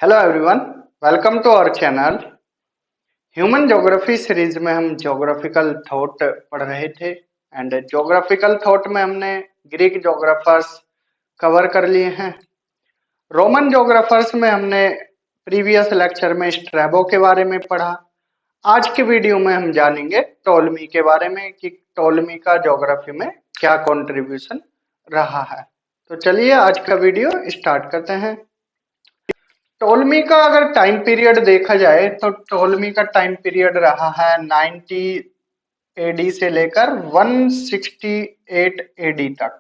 Hello everyone, welcome to our channel. Human geography series में हम geographical thought पढ़ रहे थे एंड ज्योग्राफिकल थॉट में हमने ग्रीक ज्योग्राफर्स कवर कर लिए हैं। रोमन ज्योग्राफर्स में हमने प्रीवियस लेक्चर में स्ट्रैबो के बारे में पढ़ा। आज के वीडियो में हम जानेंगे टोलमी के बारे में कि टोलमी का ज्योग्राफी में क्या कंट्रीब्यूशन रहा है। तो चलिए आज का वीडियो स्टार्ट करते हैं। टोलमी का अगर टाइम पीरियड देखा जाए तो टोलमी का टाइम पीरियड रहा है 90 एडी से लेकर 168 एडी तक।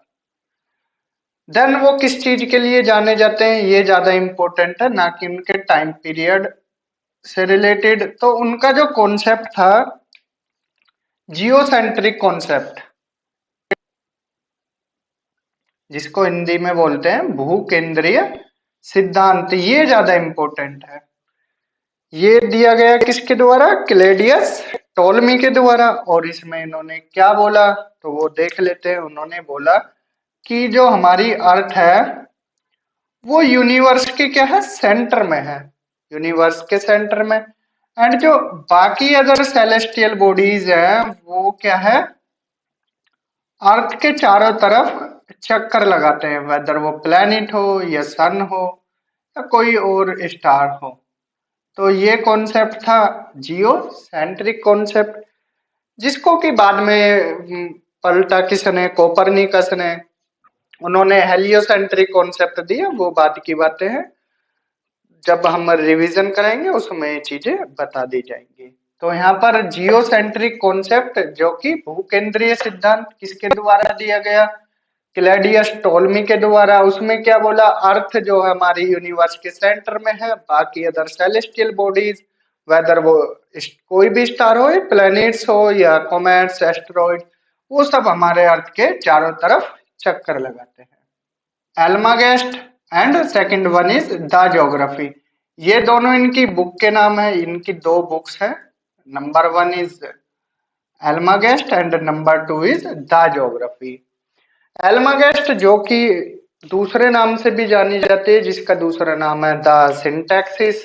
देन वो किस चीज के लिए जाने जाते हैं ये ज्यादा इंपॉर्टेंट है, ना कि उनके टाइम पीरियड से रिलेटेड। तो उनका जो कॉन्सेप्ट था जियोसेंट्रिक कॉन्सेप्ट, जिसको हिंदी में बोलते हैं भू केंद्रीय सिद्धांत, ये ज्यादा इंपॉर्टेंट है। ये दिया गया किसके द्वारा? क्लेडियस टोलमी के द्वारा। और इसमें इन्होंने क्या बोला तो वो देख लेते हैं। उन्होंने बोला कि जो हमारी अर्थ है वो यूनिवर्स के क्या है, सेंटर में है, यूनिवर्स के सेंटर में। एंड जो बाकी अदर सेलेस्टियल बॉडीज है वो क्या है, अर्थ के चारों तरफ चक्कर लगाते हैं, वेदर वो प्लेनेट हो या सन हो या कोई और स्टार हो। तो ये कॉन्सेप्ट था जियो सेंट्रिक कॉन्सेप्ट, जिसको कि बाद में पलटा किसने, कोपरनिकस ने। उन्होंने हेलियोसेंट्रिक कॉन्सेप्ट दिया, वो बाद की बातें हैं, जब हम रिवीजन करेंगे उसमें ये चीजें बता दी जाएंगी। तो यहाँ पर जियोसेंट्रिक कॉन्सेप्ट जो कि भूकेंद्रीय सिद्धांत किसके द्वारा दिया गया? क्लैडियस टोलमी के द्वारा। उसमें क्या बोला, अर्थ जो है हमारी यूनिवर्स के सेंटर में है, बाकी अदर सेलेस्टियल बॉडीज वेदर वो कोई भी स्टार हो, प्लैनेट्स हो या कॉमेट्स एस्टेरॉइड, वो सब हमारे अर्थ के चारों तरफ चक्कर लगाते हैं। Almagest and second one is the geography. ये दोनों इनकी बुक के नाम है, इनकी दो बुक्स हैं। Number one is Almagest and number two is the geography. Almagest जो कि दूसरे नाम से भी जानी जाती है, जिसका दूसरा नाम है द सिंटैक्सिस।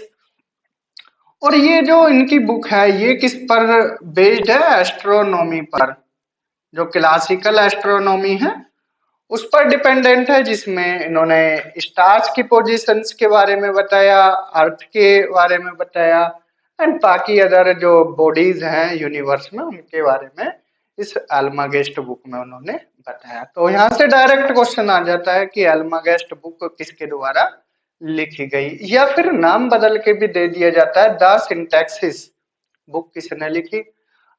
और ये जो इनकी बुक है ये किस पर बेस्ड है? एस्ट्रोनॉमी पर। जो क्लासिकल एस्ट्रोनॉमी है उस पर डिपेंडेंट है, जिसमें इन्होंने स्टार्स की पोजीशंस के बारे में बताया, अर्थ के बारे में बताया एंड बाकी अदर जो बॉडीज हैं यूनिवर्स में उनके बारे में इस एल्मागेस्ट बुक में उन्होंने बताया। तो यहाँ से डायरेक्ट क्वेश्चन आ जाता है कि एल्मागेस्ट बुक किसके द्वारा लिखी गई, या फिर नाम बदल के भी दे दिया जाता है द सिंटैक्सिस बुक किसने लिखी।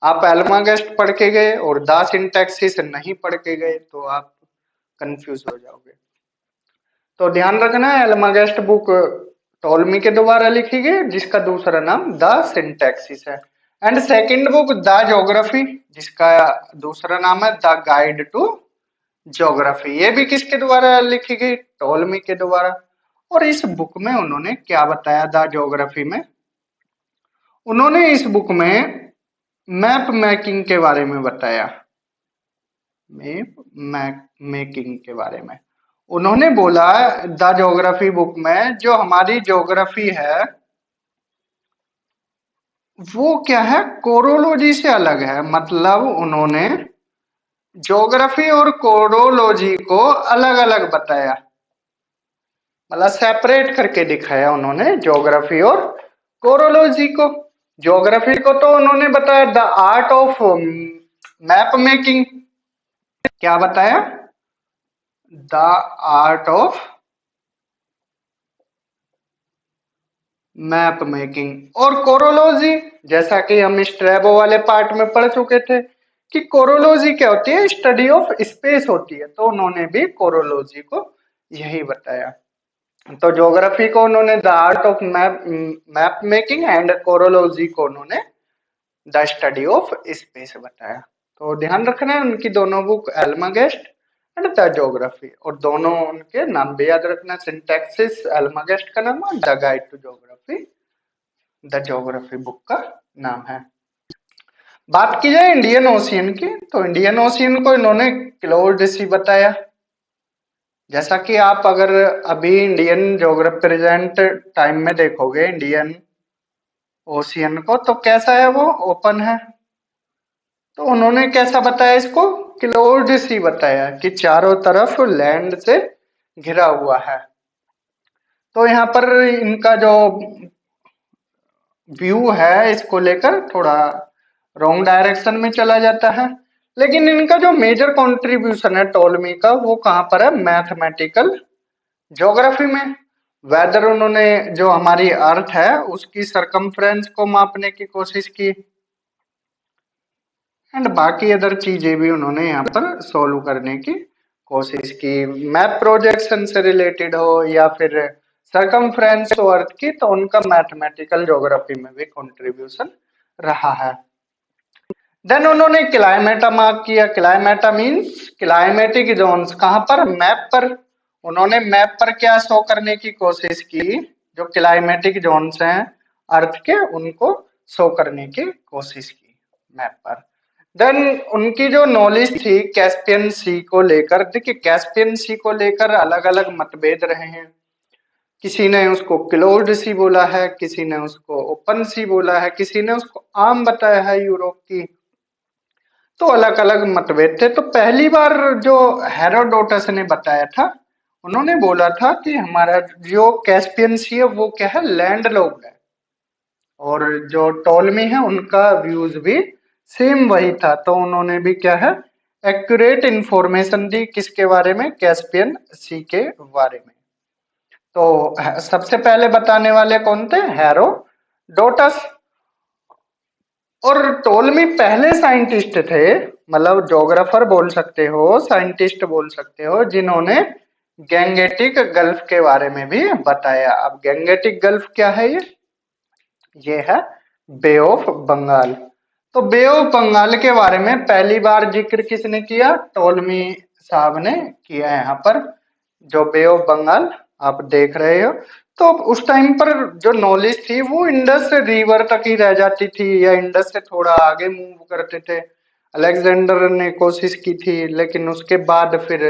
आप एल्मागेस्ट पढ़ के गए और द सिंटैक्सिस नहीं पढ़ के गए तो आप कंफ्यूज हो जाओगे। तो ध्यान रखना है एल्मागेस्ट बुक टोलमी के द्वारा लिखी गई, जिसका दूसरा नाम द सिंटैक्सिस है। And second book the geography, जिसका दूसरा नाम है द गाइड टू ज्योग्राफी। ये भी किसके द्वारा लिखी गई? टोलमी के द्वारा। और इस बुक में उन्होंने क्या बताया? द ज्योग्राफी में उन्होंने इस बुक में मैप मेकिंग के बारे में बताया। मैप मेकिंग के बारे में उन्होंने बोला द ज्योग्राफी बुक में जो हमारी ज्योग्राफी है वो क्या है, कोरोलॉजी से अलग है। मतलब उन्होंने ज्योग्राफी और कोरोलॉजी को अलग अलग बताया, मतलब सेपरेट करके दिखाया उन्होंने ज्योग्राफी और कोरोलॉजी को। ज्योग्राफी को तो उन्होंने बताया the art of map making. क्या बताया? The art of map making. और कोरोलॉजी, जैसा कि हम स्ट्रैबो वाले पार्ट में पढ़ चुके थे कि कोरोलॉजी क्या होती है, स्टडी ऑफ स्पेस होती है। तो उन्होंने भी कोरोलॉजी को यही बताया। तो ज्योग्राफी को उन्होंने the art of map making and chorology को उन्होंने द स्टडी ऑफ स्पेस बताया। तो ध्यान रखना है उनकी दोनों बुक एल्मागेस्ट एंड द ज्योग्राफी, और दोनों उनके नाम भी याद रखना। सिंटैक्सिस एल्मागेस्ट का नाम है, the guide to geography the geography book का नाम है। बात की जाए इंडियन ओशियन की, तो इंडियन ओशियन को इन्होंने क्लोज्ड सी बताया। जैसा कि आप अगर अभी इंडियन ज्योग्राफी प्रेजेंट टाइम में देखोगे इंडियन ओशियन को, तो कैसा है, वो ओपन है। तो उन्होंने कैसा बताया इसको, क्लोज्ड सी बताया कि चारों तरफ लैंड से घिरा हुआ है। तो यहाँ पर इनका जो व्यू है इसको लेकर थोड़ा रॉन्ग डायरेक्शन में चला जाता है। लेकिन इनका जो मेजर कंट्रीब्यूशन है टोलमी का, वो कहाँ पर है, मैथमेटिकल ज्योग्राफी में। वेदर उन्होंने जो हमारी अर्थ है उसकी सरकमफ्रेंस को मापने की कोशिश की, एंड बाकी अदर चीजें भी उन्होंने यहाँ पर सॉल्व करने की कोशिश की। मैप प्रोजेक्शन से रिलेटेड हो या फिर सरकमफ्रेंस हो अर्थ की, तो उनका मैथमेटिकल ज्योग्राफी में भी कंट्रीब्यूशन रहा है। देन उन्होंने क्लाइमेटा मार्क किया। क्लाइमेटा मींस क्लाइमेटिक जोन्स, कहां पर, मैप पर। उन्होंने मैप पर क्या शो करने की कोशिश की, जो क्लाइमेटिक जोन्स हैं अर्थ के, उनको शो करने की कोशिश की मैप पर। देन उनकी जो नॉलेज थी कैस्पियन सी को लेकर, देखिए कैस्पियन सी को लेकर अलग अलग मतभेद रहे हैं। किसी ने उसको क्लोज्ड सी बोला है, किसी ने उसको ओपन सी बोला है, किसी ने उसको आम बताया है यूरोप की। तो अलग अलग मतभेद थे। तो पहली बार जो हेरोडोटस ने बताया था, उन्होंने बोला था कि हमारा जो कैस्पियन सी है वो क्या है, लैंड लॉक्ड है। और जो टोलमी है उनका व्यूज भी सेम वही था। तो उन्होंने भी क्या है, एक्यूरेट इंफॉर्मेशन दी, किसके बारे में, कैस्पियन सी के बारे में। तो सबसे पहले बताने वाले कौन थे, हेरोडोटस। और टोलमी पहले साइंटिस्ट थे, मतलब जोग्राफर बोल सकते हो, साइंटिस्ट बोल सकते हो, जिन्होंने गैंगेटिक गल्फ के बारे में भी बताया। अब गैंगेटिक गल्फ क्या है, ये है बे ऑफ बंगाल। तो बे ऑफ बंगाल के बारे में पहली बार जिक्र किसने किया, टोलमी साहब ने किया। यहाँ पर जो बे ऑफ बंगाल आप देख रहे हो, तो उस टाइम पर जो नॉलेज थी वो इंडस रिवर तक ही रह जाती थी, या इंडस से थोड़ा आगे मूव करते थे। अलेक्जेंडर ने कोशिश की थी, लेकिन उसके बाद फिर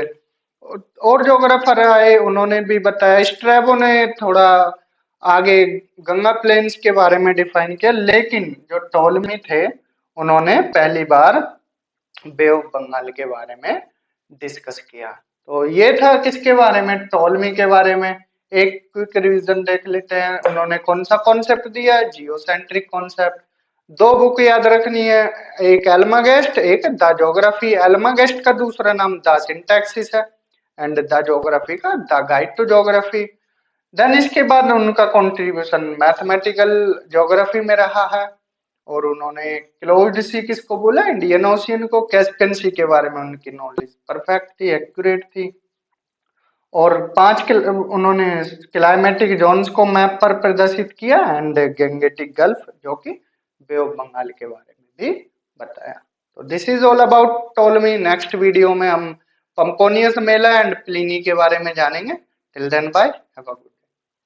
और जोग्राफर आए, उन्होंने भी बताया। स्ट्रैबो ने थोड़ा आगे गंगा प्लेन्स के बारे में डिफाइन किया, लेकिन जो टोलमी थे उन्होंने पहली बार बे ऑफ बंगाल के बारे में डिस्कस किया। तो ये था किसके बारे में, टोलमी के बारे में। एक क्विक रिवीजन देख लेते हैं, उन्होंने कौन सा कॉन्सेप्ट दिया है, जियोसेंट्रिक कॉन्सेप्ट। दो बुक याद रखनी है, एक एल्मागेस्ट, एक द ज्योग्राफी। एल्मागेस्ट का दूसरा नाम द सिंटैक्सिस है, एंड द ज्योग्राफी का the guide to geography. Then इसके बाद उनका कंट्रीब्यूशन मैथमेटिकल ज्योग्राफी में रहा है। और उन्होंने क्लोज्ड सी किसको बोला, इंडियन ओशियन को। कैस्पियन सी के बारे में उनकी नॉलेज परफेक्ट थी, एक्यूरेट थी। और उन्होंने क्लाइमेटिक जोन्स को मैप पर प्रदर्शित किया, एंड गैंगेटिक गल्फ जो कि बे ऑफ बंगाल के बारे में भी बताया। तो this is all about टोलमी। Next video में हम पंपोनियस मेला एंड प्लिनी के बारे में जानेंगे। Till then bye, have a good